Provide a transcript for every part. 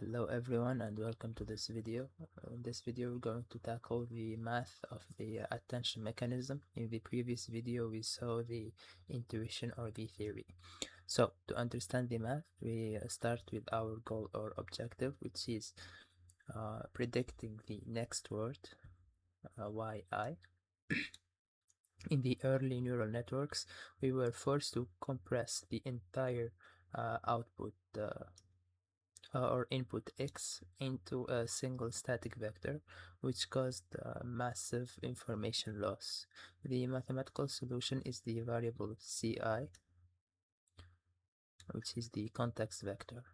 Hello everyone and welcome to this video. In this video we're going to tackle the math of the attention mechanism. In the previous video we saw the intuition or the theory. So to understand the math we start with our goal or objective, which is predicting the next word yi. In the early neural networks we were forced to compress the entire output or input x into a single static vector, which caused massive information loss. The mathematical solution is the variable ci, which is the context vector.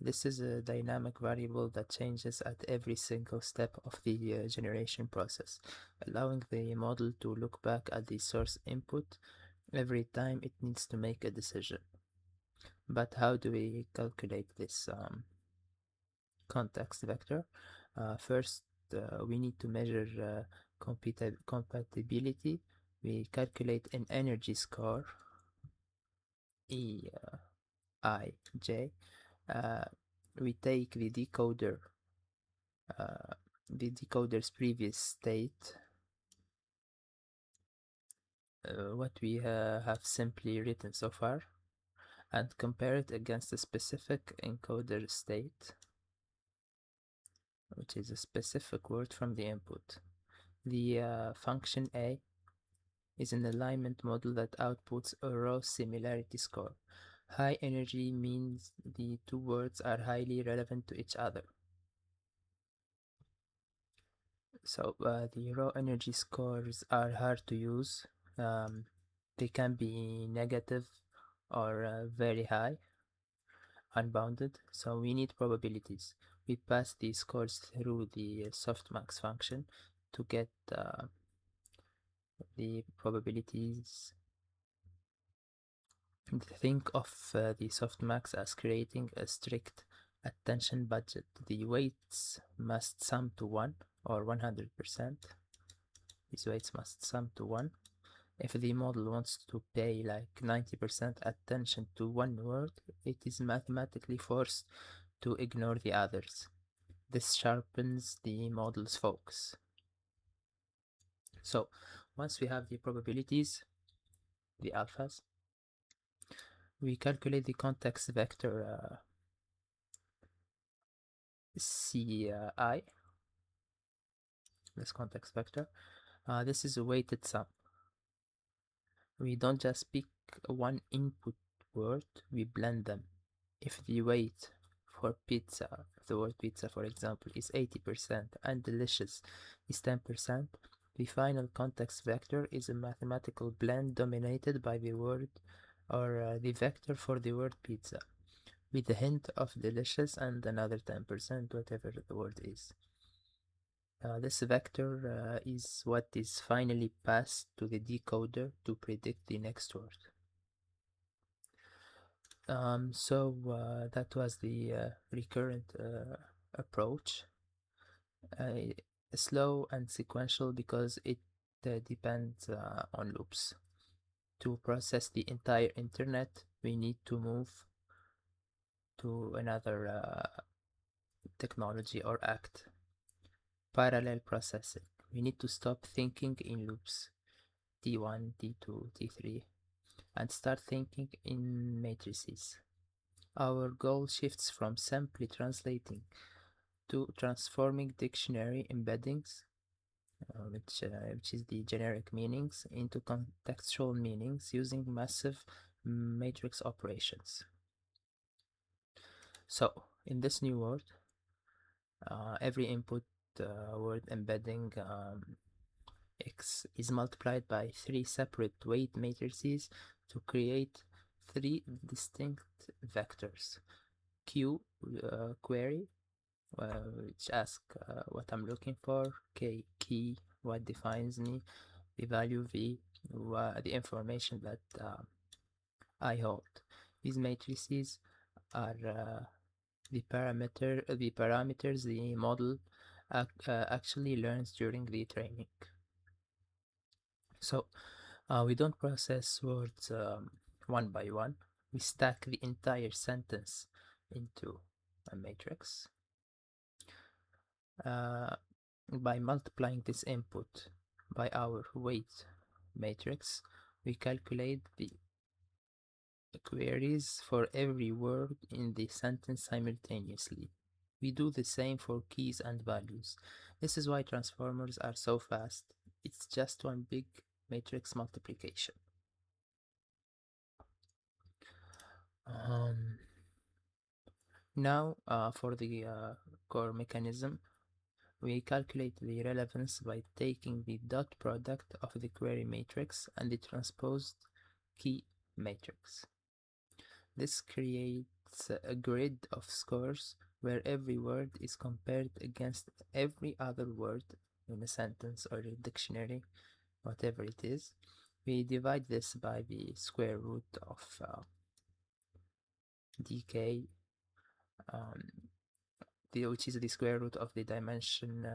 This is a dynamic variable that changes at every single step of the generation process, allowing the model to look back at the source input every time it needs to make a decision. But how do we calculate this context vector? First, we need to measure compatibility. We calculate an energy score, E I J. We take the decoder's previous state, what we have simply written so far, and compare it against a specific encoder state, which is a specific word from the input. The function A is an alignment model that outputs a raw similarity score. High energy means the two words are highly relevant to each other. So the raw energy scores are hard to use. They can be negative or very high, unbounded, so we need probabilities. We pass these scores through the softmax function to get the probabilities. Think of the softmax as creating a strict attention budget. The weights must sum to 1 or 100%. These weights must sum to 1. If the model wants to pay like 90% attention to one word, it is mathematically forced to ignore the others. This sharpens the model's focus. So once we have the probabilities, the alphas, we calculate the context vector ci, this context vector. This is a weighted sum. We don't just pick one input word, we blend them. If the weight for pizza, the word pizza for example, is 80% and delicious is 10%, the final context vector is a mathematical blend dominated by the word or the vector for the word pizza, with a hint of delicious and another 10%, whatever the word is. This vector is what is finally passed to the decoder to predict the next word. So that was the recurrent approach. Slow and sequential because it depends on loops. To process the entire internet, we need to move to another technology or act. Parallel processing. We need to stop thinking in loops, T1, T2, T3, and start thinking in matrices. Our goal shifts from simply translating to transforming dictionary embeddings, which is the generic meanings, into contextual meanings using massive matrix operations. So in this new word, every input word embedding x is multiplied by 3 separate weight matrices to create 3 distinct vectors. Q query, which asks what I'm looking for, K key, what defines me, the value V, the information that I hold. These matrices are the parameters the model actually learns during the training. So we don't process words one by one. We stack the entire sentence into a matrix. By multiplying this input by our weight matrix, we calculate the queries for every word in the sentence simultaneously. We do the same for keys and values. This is why transformers are so fast. It's just one big matrix multiplication. Now, for the core mechanism, we calculate the relevance by taking the dot product of the query matrix and the transposed key matrix. This creates a grid of scores where every word is compared against every other word in a sentence or a dictionary, whatever it is. We divide this by the square root of dk, which is the square root of the dimension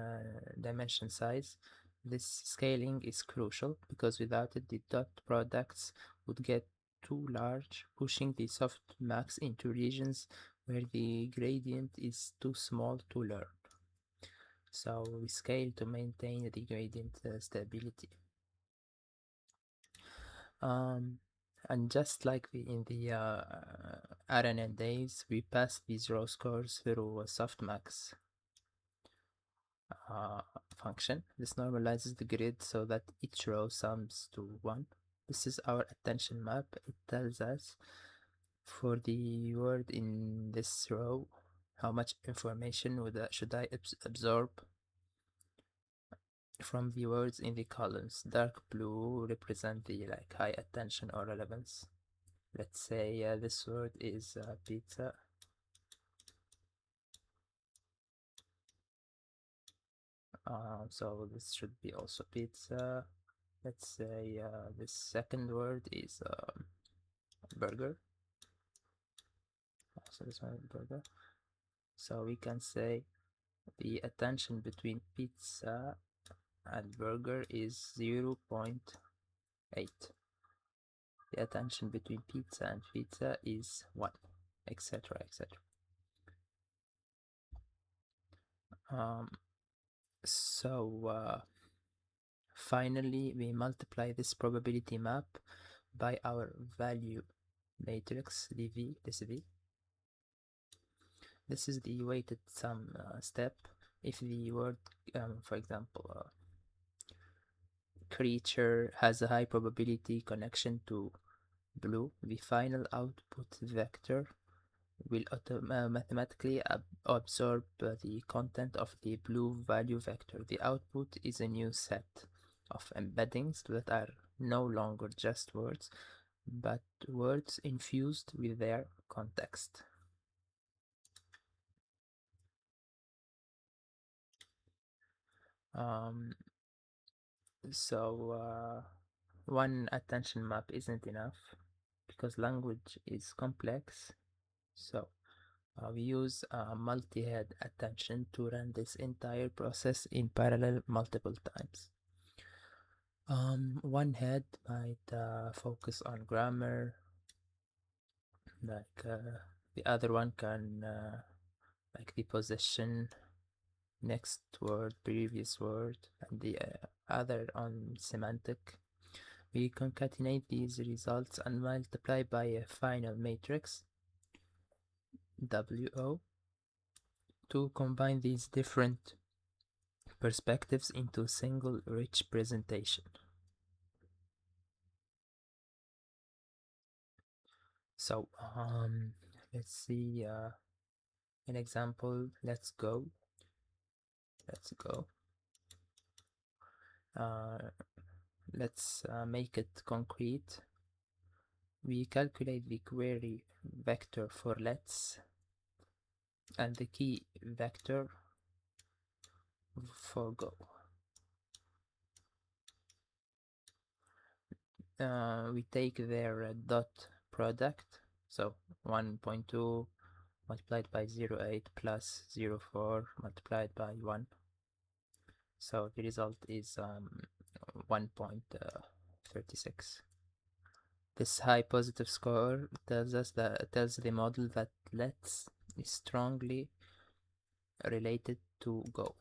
size. This scaling is crucial because without it, the dot products would get too large, pushing the softmax into regions where the gradient is too small to learn. So we scale to maintain the gradient stability. And just like in the RNN days, we pass these raw scores through a softmax function. This normalizes the grid so that each row sums to 1. This is our attention map. It tells us for the word in this row how much information should I absorb from the words in the columns. Dark blue represent the high attention or relevance. Let's say this word is pizza. So this should be also pizza. Let's say this second word is burger. So this one is burger. So we can say the attention between pizza and burger is 0.8. The attention between pizza and pizza is 1, etc., etc. Finally, we multiply this probability map by our value matrix, dv, this v. This is the weighted sum step. If the word, for example, creature has a high probability connection to blue, the final output vector will mathematically absorb the content of the blue value vector. The output is a new set of embeddings that are no longer just words, but words infused with their context. One attention map isn't enough because language is complex. So we use multi-head attention to run this entire process in parallel multiple times. One head might focus on grammar, the other one can like the position, next word, previous word, and the other on semantic. We concatenate these results and multiply by a final matrix, WO, to combine these different perspectives into a single rich presentation. So let's see an example. Let's go. Let's make it concrete. We calculate the query vector for let's and the key vector for go. We take their dot product, so 1.2 multiplied by 0.8 plus 0.4 multiplied by 1. So the result is 1.36. This high positive score tells the model that let's is strongly related to go.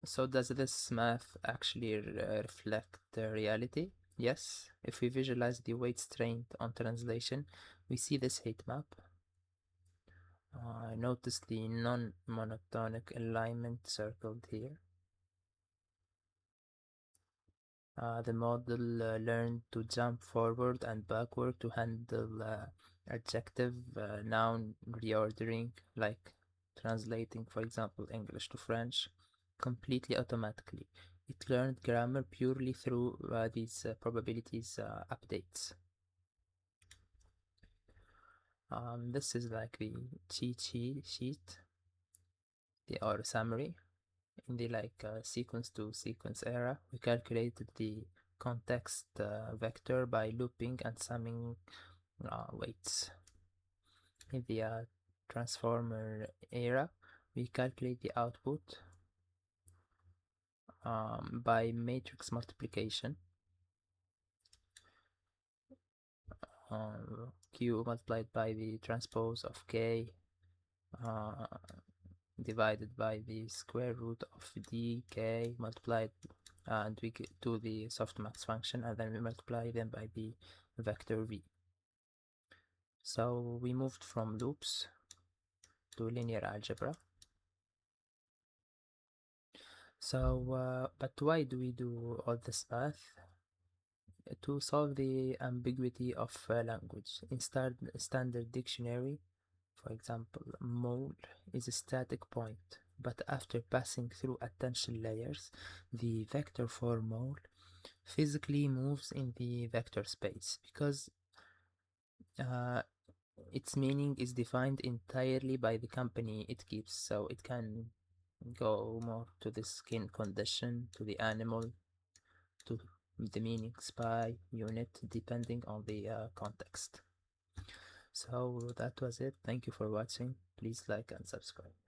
So does this math actually reflect the reality? Yes. If we visualize the weight strain on translation, we see this heat map. Notice the non-monotonic alignment circled here. The model learned to jump forward and backward to handle adjective noun reordering, like translating, for example, English to French, completely automatically. It learned grammar purely through these probabilities updates. This is like the cheat sheet, or summary. In the sequence to sequence era, we calculated the context vector by looping and summing weights. In the transformer era, we calculate the output by matrix multiplication. Q multiplied by the transpose of K divided by the square root of dk multiplied and we get to the softmax function, and then we multiply them by the vector v. So we moved from loops to linear algebra. So but why do we do all this math? To solve the ambiguity of language. In standard dictionary, for example, mole is a static point, but after passing through attention layers, the vector for mole physically moves in the vector space because its meaning is defined entirely by the company it keeps. So it can go more to the skin condition, to the animal, to the meaning spy unit, depending on the context. So that was it. Thank you for watching. Please like and subscribe.